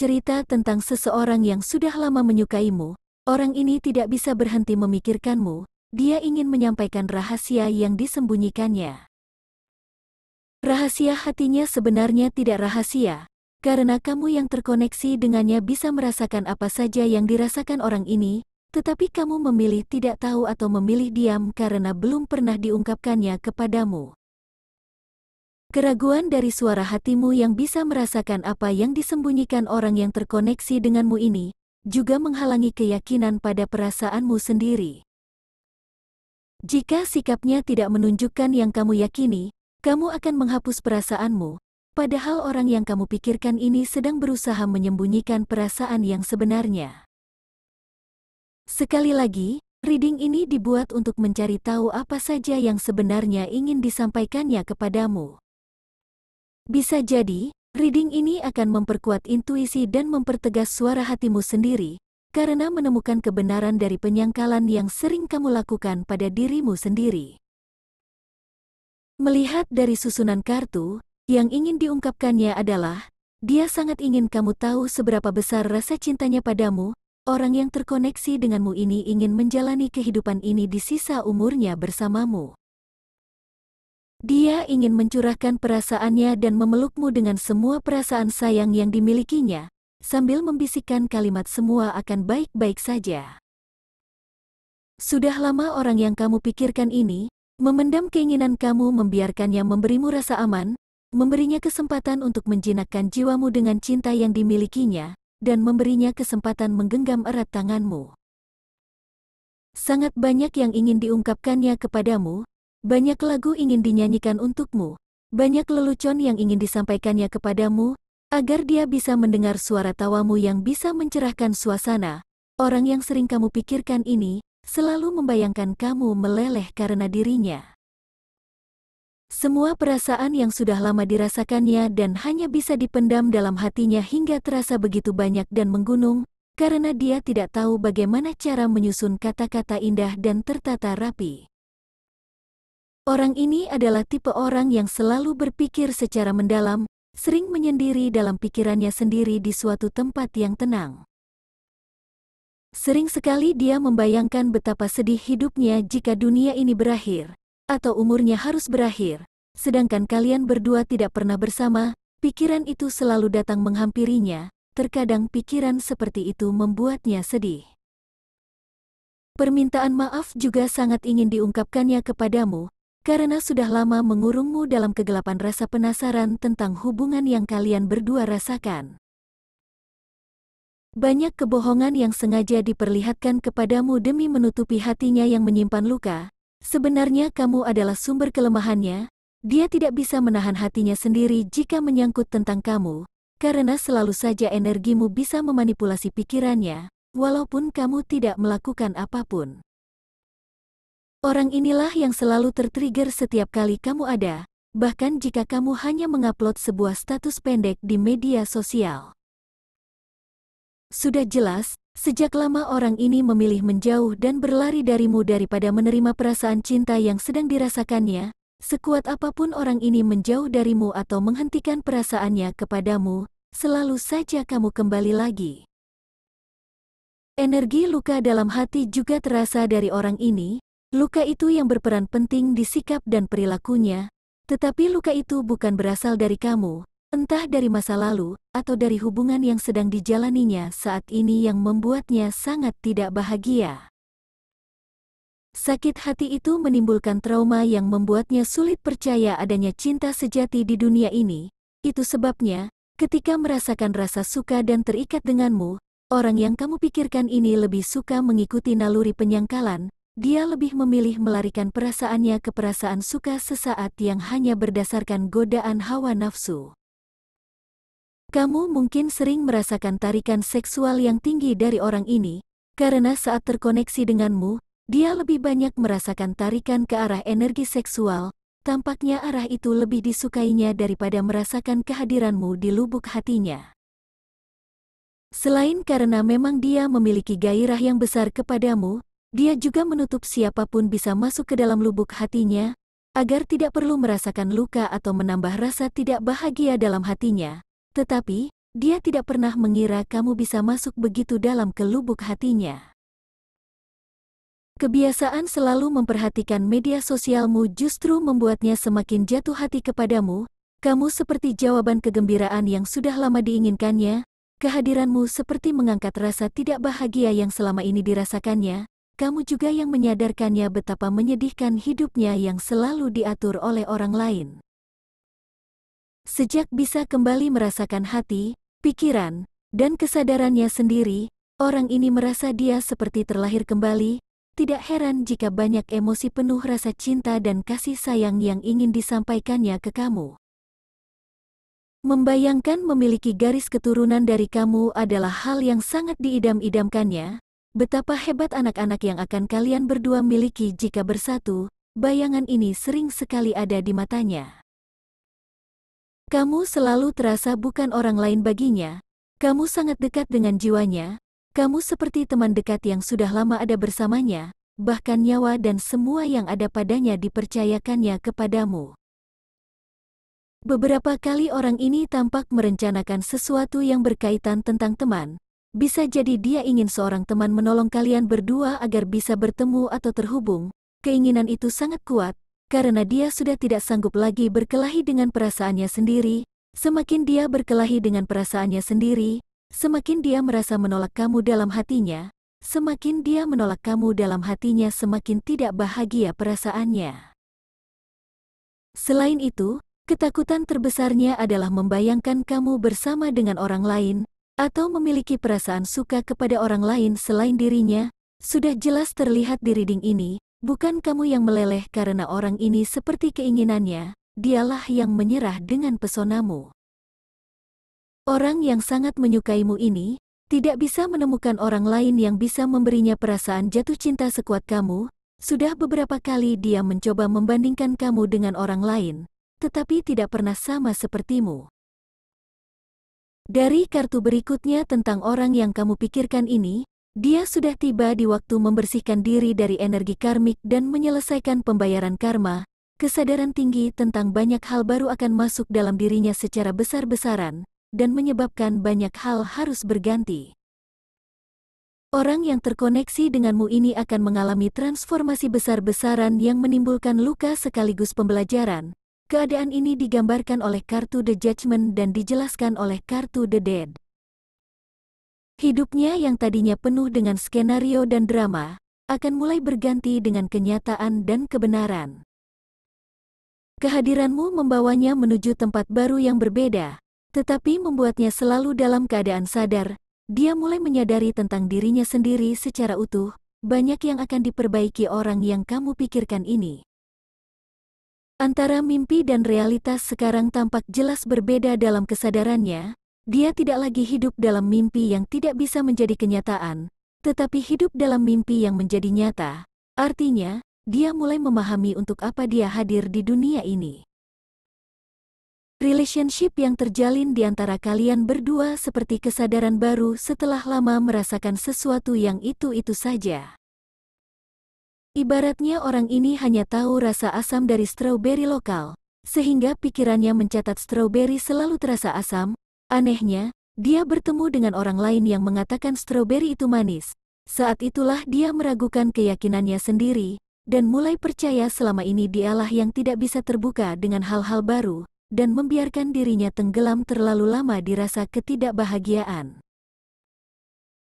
bercerita tentang seseorang yang sudah lama menyukaimu. Orang ini tidak bisa berhenti memikirkanmu. Dia ingin menyampaikan rahasia yang disembunyikannya. Rahasia hatinya sebenarnya tidak rahasia, karena kamu yang terkoneksi dengannya bisa merasakan apa saja yang dirasakan orang ini, tetapi kamu memilih tidak tahu atau memilih diam karena belum pernah diungkapkannya kepadamu. Keraguan dari suara hatimu yang bisa merasakan apa yang disembunyikan orang yang terkoneksi denganmu ini, juga menghalangi keyakinan pada perasaanmu sendiri. Jika sikapnya tidak menunjukkan yang kamu yakini, kamu akan menghapus perasaanmu, padahal orang yang kamu pikirkan ini sedang berusaha menyembunyikan perasaan yang sebenarnya. Sekali lagi, reading ini dibuat untuk mencari tahu apa saja yang sebenarnya ingin disampaikannya kepadamu. Bisa jadi, reading ini akan memperkuat intuisi dan mempertegas suara hatimu sendiri, karena menemukan kebenaran dari penyangkalan yang sering kamu lakukan pada dirimu sendiri. Melihat dari susunan kartu, yang ingin diungkapkannya adalah, dia sangat ingin kamu tahu seberapa besar rasa cintanya padamu. Orang yang terkoneksi denganmu ini ingin menjalani kehidupan ini di sisa umurnya bersamamu. Dia ingin mencurahkan perasaannya dan memelukmu dengan semua perasaan sayang yang dimilikinya, sambil membisikkan kalimat semua akan baik-baik saja. Sudah lama orang yang kamu pikirkan ini, memendam keinginan kamu membiarkannya memberimu rasa aman, memberinya kesempatan untuk menjinakkan jiwamu dengan cinta yang dimilikinya, dan memberinya kesempatan menggenggam erat tanganmu. Sangat banyak yang ingin diungkapkannya kepadamu, banyak lagu ingin dinyanyikan untukmu, banyak lelucon yang ingin disampaikannya kepadamu, agar dia bisa mendengar suara tawamu yang bisa mencerahkan suasana. Orang yang sering kamu pikirkan ini, selalu membayangkan kamu meleleh karena dirinya. Semua perasaan yang sudah lama dirasakannya dan hanya bisa dipendam dalam hatinya hingga terasa begitu banyak dan menggunung, karena dia tidak tahu bagaimana cara menyusun kata-kata indah dan tertata rapi. Orang ini adalah tipe orang yang selalu berpikir secara mendalam, sering menyendiri dalam pikirannya sendiri di suatu tempat yang tenang. Sering sekali dia membayangkan betapa sedih hidupnya jika dunia ini berakhir, atau umurnya harus berakhir, sedangkan kalian berdua tidak pernah bersama. Pikiran itu selalu datang menghampirinya, terkadang pikiran seperti itu membuatnya sedih. Permintaan maaf juga sangat ingin diungkapkannya kepadamu, karena sudah lama mengurungmu dalam kegelapan rasa penasaran tentang hubungan yang kalian berdua rasakan. Banyak kebohongan yang sengaja diperlihatkan kepadamu demi menutupi hatinya yang menyimpan luka. Sebenarnya kamu adalah sumber kelemahannya. Dia tidak bisa menahan hatinya sendiri jika menyangkut tentang kamu, karena selalu saja energimu bisa memanipulasi pikirannya, walaupun kamu tidak melakukan apapun. Orang inilah yang selalu tertrigger setiap kali kamu ada, bahkan jika kamu hanya mengupload sebuah status pendek di media sosial. Sudah jelas, sejak lama orang ini memilih menjauh dan berlari darimu daripada menerima perasaan cinta yang sedang dirasakannya. Sekuat apapun orang ini menjauh darimu atau menghentikan perasaannya kepadamu, selalu saja kamu kembali lagi. Energi luka dalam hati juga terasa dari orang ini. Luka itu yang berperan penting di sikap dan perilakunya, tetapi luka itu bukan berasal dari kamu, entah dari masa lalu, atau dari hubungan yang sedang dijalaninya saat ini yang membuatnya sangat tidak bahagia. Sakit hati itu menimbulkan trauma yang membuatnya sulit percaya adanya cinta sejati di dunia ini. Itu sebabnya, ketika merasakan rasa suka dan terikat denganmu, orang yang kamu pikirkan ini lebih suka mengikuti naluri penyangkalan. Dia lebih memilih melarikan perasaannya ke perasaan suka sesaat yang hanya berdasarkan godaan hawa nafsu. Kamu mungkin sering merasakan tarikan seksual yang tinggi dari orang ini, karena saat terkoneksi denganmu, dia lebih banyak merasakan tarikan ke arah energi seksual. Tampaknya arah itu lebih disukainya daripada merasakan kehadiranmu di lubuk hatinya. Selain karena memang dia memiliki gairah yang besar kepadamu, dia juga menutup siapapun bisa masuk ke dalam lubuk hatinya, agar tidak perlu merasakan luka atau menambah rasa tidak bahagia dalam hatinya. Tetapi, dia tidak pernah mengira kamu bisa masuk begitu dalam ke lubuk hatinya. Kebiasaan selalu memperhatikan media sosialmu justru membuatnya semakin jatuh hati kepadamu. Kamu seperti jawaban kegembiraan yang sudah lama diinginkannya. Kehadiranmu seperti mengangkat rasa tidak bahagia yang selama ini dirasakannya. Kamu juga yang menyadarkannya betapa menyedihkan hidupnya yang selalu diatur oleh orang lain. Sejak bisa kembali merasakan hati, pikiran, dan kesadarannya sendiri, orang ini merasa dia seperti terlahir kembali. Tidak heran jika banyak emosi penuh rasa cinta dan kasih sayang yang ingin disampaikannya ke kamu. Membayangkan memiliki garis keturunan dari kamu adalah hal yang sangat diidam-idamkannya. Betapa hebat anak-anak yang akan kalian berdua miliki jika bersatu, bayangan ini sering sekali ada di matanya. Kamu selalu terasa bukan orang lain baginya. Kamu sangat dekat dengan jiwanya. Kamu seperti teman dekat yang sudah lama ada bersamanya, bahkan nyawa dan semua yang ada padanya dipercayakannya kepadamu. Beberapa kali orang ini tampak merencanakan sesuatu yang berkaitan tentang teman. Bisa jadi dia ingin seorang teman menolong kalian berdua agar bisa bertemu atau terhubung. Keinginan itu sangat kuat, karena dia sudah tidak sanggup lagi berkelahi dengan perasaannya sendiri. Semakin dia berkelahi dengan perasaannya sendiri, semakin dia merasa menolak kamu dalam hatinya, semakin dia menolak kamu dalam hatinya semakin tidak bahagia perasaannya. Selain itu, ketakutan terbesarnya adalah membayangkan kamu bersama dengan orang lain, atau memiliki perasaan suka kepada orang lain selain dirinya. Sudah jelas terlihat di reading ini, bukan kamu yang meleleh karena orang ini seperti keinginannya, dialah yang menyerah dengan pesonamu. Orang yang sangat menyukaimu ini, tidak bisa menemukan orang lain yang bisa memberinya perasaan jatuh cinta sekuat kamu. Sudah beberapa kali dia mencoba membandingkan kamu dengan orang lain, tetapi tidak pernah sama sepertimu. Dari kartu berikutnya tentang orang yang kamu pikirkan ini, dia sudah tiba di waktu membersihkan diri dari energi karmik dan menyelesaikan pembayaran karma. Kesadaran tinggi tentang banyak hal baru akan masuk dalam dirinya secara besar-besaran, dan menyebabkan banyak hal harus berganti. Orang yang terkoneksi denganmu ini akan mengalami transformasi besar-besaran yang menimbulkan luka sekaligus pembelajaran. Keadaan ini digambarkan oleh kartu The Judgment dan dijelaskan oleh kartu The Dead. Hidupnya yang tadinya penuh dengan skenario dan drama, akan mulai berganti dengan kenyataan dan kebenaran. Kehadiranmu membawanya menuju tempat baru yang berbeda, tetapi membuatnya selalu dalam keadaan sadar. Dia mulai menyadari tentang dirinya sendiri secara utuh. Banyak yang akan diperbaiki orang yang kamu pikirkan ini. Antara mimpi dan realitas sekarang tampak jelas berbeda dalam kesadarannya. Dia tidak lagi hidup dalam mimpi yang tidak bisa menjadi kenyataan, tetapi hidup dalam mimpi yang menjadi nyata. Artinya, dia mulai memahami untuk apa dia hadir di dunia ini. Relationship yang terjalin di antara kalian berdua seperti kesadaran baru setelah lama merasakan sesuatu yang itu-itu saja. Ibaratnya orang ini hanya tahu rasa asam dari stroberi lokal, sehingga pikirannya mencatat stroberi selalu terasa asam. Anehnya, dia bertemu dengan orang lain yang mengatakan stroberi itu manis. Saat itulah dia meragukan keyakinannya sendiri, dan mulai percaya selama ini dialah yang tidak bisa terbuka dengan hal-hal baru, dan membiarkan dirinya tenggelam terlalu lama di rasa ketidakbahagiaan.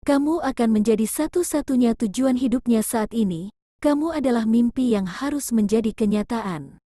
Kamu akan menjadi satu-satunya tujuan hidupnya saat ini. Kamu adalah mimpi yang harus menjadi kenyataan.